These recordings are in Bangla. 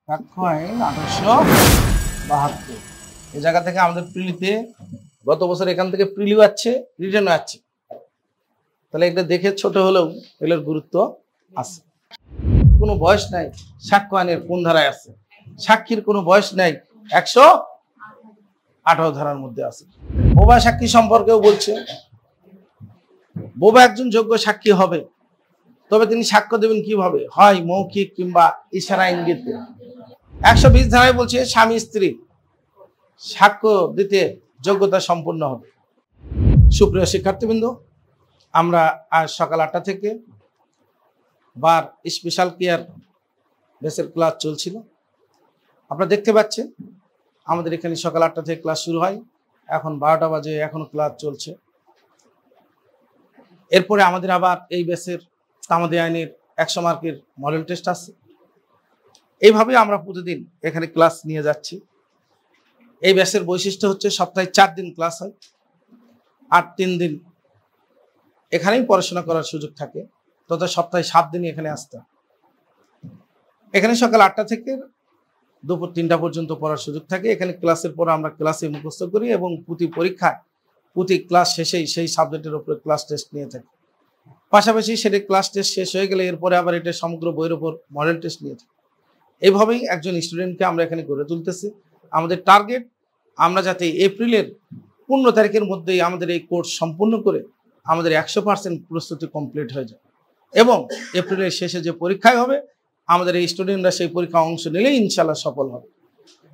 সাক্ষ্য আইন 1872। এই জায়গা থেকে আমাদের প্রিলিতে গত বছর এখান থেকে প্রিলিও আছে, রিটার্নও আছে। তাহলে এটা দেখে ছোট হলেও এগুলোর গুরুত্ব আছে। কোনো বয়স নাই, সাক্ষ্য আইনের কোন ধারায় আছে? সাক্ষীর কোনো বয়স নাই, 118 ধারার মধ্যে আছে। বোবা সাক্ষী সম্পর্কেও বলছে, বোবা একজন যোগ্য সাক্ষী হবে, তবে তিনি সাক্ষ্য দেবেন কিভাবে? হয় মৌখিক কিংবা ইশারা ইঙ্গিতে। 120 ধারায় বলছে স্বামী স্ত্রী সাক্ষ্য দিতে যোগ্যতা সম্পন্ন হবে। সুপ্রিয় শিক্ষার্থীবৃন্দ, আমরা আজ সকাল 8টা থেকে বার স্পেশাল কেয়ার বেসের ক্লাস চলছিল। আপনারা দেখতে পাচ্ছেন আমাদের এখানে সকাল 8টা থেকে ক্লাস শুরু হয়, এখন 12টা বাজে, এখনো ক্লাস চলছে। এরপরে আমাদের আবার এই বেসের তামাদি আইনের 100 মার্কের মডেল টেস্ট আছে। এইভাবে আমরা প্রতিদিন এখানে ক্লাস নিয়ে যাচ্ছি। এই ব্যাচের বৈশিষ্ট্য হচ্ছে সপ্তাহে 4 দিন ক্লাস হয়, আর 3 দিন এখানেই পড়াশোনা করার সুযোগ থাকে, তথা সপ্তাহে 7 দিনই এখানে আসতে হয়। এখানে সকাল 8টা থেকে দুপুর 3টা পর্যন্ত পড়ার সুযোগ থাকে। এখানে ক্লাসের পর আমরা ক্লাসে মুখস্থ করি এবং প্রতি পরীক্ষায় প্রতি ক্লাস শেষেই সেই সাবজেক্টের উপরে ক্লাস টেস্ট নিয়ে থাকি। পাশাপাশি সেটা ক্লাস টেস্ট শেষ হয়ে গেলে এরপরে আবার এটা সমগ্র বইয়ের উপর মডেল টেস্ট নিয়ে থাকি। এইভাবেই একজন স্টুডেন্টকে আমরা এখানে গড়ে তুলতেছি। আমাদের টার্গেট, আমরা যাতে এপ্রিলের 15 তারিখের মধ্যেই আমাদের এই কোর্স সম্পূর্ণ করে আমাদের 100% প্রস্তুতি কমপ্লিট হয়ে যায়, এবং এপ্রিলের শেষে যে পরীক্ষায় হবে আমাদের এই স্টুডেন্টরা সেই পরীক্ষা অংশ নিলেই ইনশাল্লাহ সফল হবে।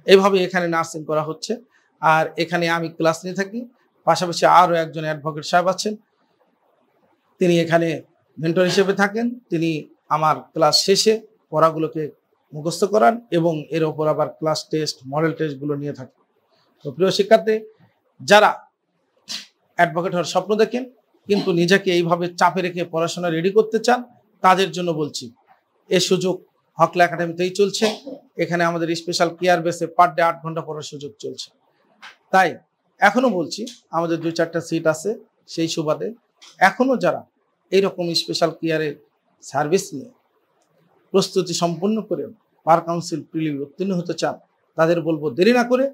এইভাবে এখানে নার্সিং করা হচ্ছে, আর এখানে আমি ক্লাস নিয়ে থাকি। পাশাপাশি আরও একজন অ্যাডভোকেট সাহেব আছেন, তিনি এখানে মেন্টর হিসেবে থাকেন। তিনি আমার ক্লাস শেষে পড়াগুলোকে মুখস্থ করান এবং এর ওপর আবার ক্লাস টেস্ট, মডেল টেস্টগুলো নিয়ে থাকেন। তো প্রিয় শিক্ষার্থী, যারা অ্যাডভোকেট হওয়ার স্বপ্ন দেখেন কিন্তু নিজেকে এইভাবে চাপে রেখে পড়াশোনা রেডি করতে চান, তাদের জন্য বলছি এই সুযোগ হকলা একাডেমিতেই চলছে। এখানে আমাদের স্পেশাল কেয়ার বেসে পার ডে 8 ঘন্টা পড়ার সুযোগ চলছে। তাই এখনো বলছি, আমাদের 2-4টা সিট আছে, সেই সুবাদে এখনো যারা এইরকম স্পেশাল কেয়ারে সার্ভিস নিয়ে প্রস্তুতি সম্পন্ন করে বার কাউন্সিল প্রিলিমি উত্তীর্ণ হতে চান, তাদের বলবো দেরি না করে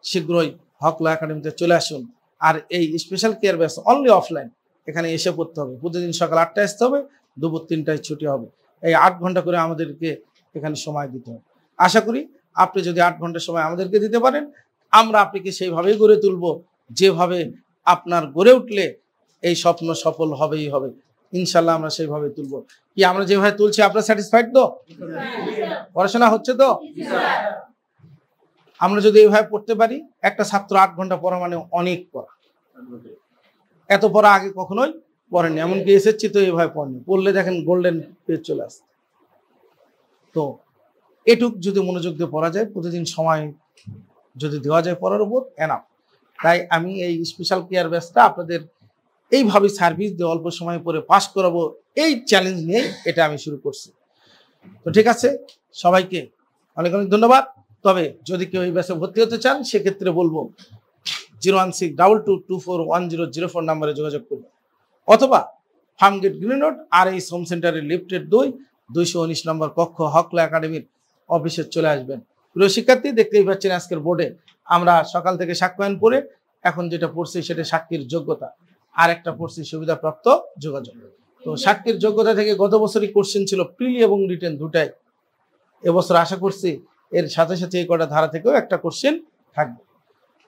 শীঘ্রই হকলা একাডেমিতে চলে আসুন। আর এই special care batch only offline, এখানে এসে পড়তে হবে। প্রতিদিন সকাল 8টায় আসতে হবে, দুপুর 3টায় ছুটি হবে। এই 8 ঘন্টা করে আমাদেরকে এখানে সময় দিতে হবে। আশা করি আপনি যদি 8 ঘন্টা সময় আমাদেরকে দিতে পারেন, আমরা আপনাকে সেইভাবেই গড়ে তুলব যেভাবে আপনার গড়ে উঠলে এই স্বপ্ন সফল হবেই হবে। ইনশাল্লাহ আমরা সেইভাবে তুলব। কি আমরা যেভাবে তুলছি আপনারা স্যাটিসফাইড তো? পড়াশোনা হচ্ছে তো? আমরা যদি এইভাবে পড়তে পারি, একটা ছাত্র 8 ঘন্টা পড়া মানে অনেক পড়া। এত পড়া আগে কখনোই পড়েনি, এমনকি এসেছি তো এইভাবে পড়েনি। পড়লে দেখেন গোল্ডেন পেজ চলে আসছে। তো এটুক যদি মনোযোগ দিয়ে পড়া যায়, প্রতিদিন সময় যদি দেওয়া যায় পড়ার উপর, এনাফ। তাই আমি এই স্পেশাল কেয়ার ব্যাচটা আপনাদের এইভাবে সার্ভিস দিয়ে অল্প সময় পরে পাস করাবো, এই চ্যালেঞ্জ নিয়েই এটা আমি শুরু করছি। তো ঠিক আছে, সবাইকে অনেক অনেক ধন্যবাদ। তবে যদি কেউ এই ব্যাচে ভর্তি হতে চান, সেক্ষেত্রে বলবো 01622241004 নাম্বারে যোগাযোগ করবেন, অথবা ফার্মগেট গ্রিন রোড আর এই হোম সেন্টারের লিফটের 219 নম্বর কক্ষ হকলা একাডেমির অফিসে চলে আসবেন। প্রিয় শিক্ষার্থী, দেখতেই পাচ্ছেন আজকের বোর্ডে আমরা সকাল থেকে সাক্ষ্য আইন পড়ে এখন যেটা পড়ছি সেটা সাক্ষীর যোগ্যতা, আর একটা পড়ছি সুবিধাপ্রাপ্ত যোগাযোগ। তো সাক্ষীর যোগ্যতা থেকে গত বছরই কোশ্চেন ছিল প্রিলি এবং রিটেন দুটাই। এবছর আশা করছি এর সাথে সাথে এই কটা ধারা থেকেও একটা কোশ্চেন থাকবে।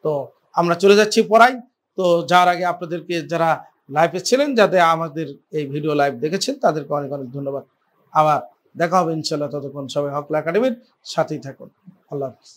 তো আমরা চলে যাচ্ছি পড়াই। তো যার আগে আপনাদেরকে যারা লাইভে ছিলেন, যাতে আমাদের এই ভিডিও লাইভ দেখেছেন, তাদেরকে অনেক অনেক ধন্যবাদ। আবার দেখা হবে ইনশাল্লাহ। ততক্ষণ সবাই হকলা একাডেমির সাথেই থাকুন। আল্লাহ হাফিজ।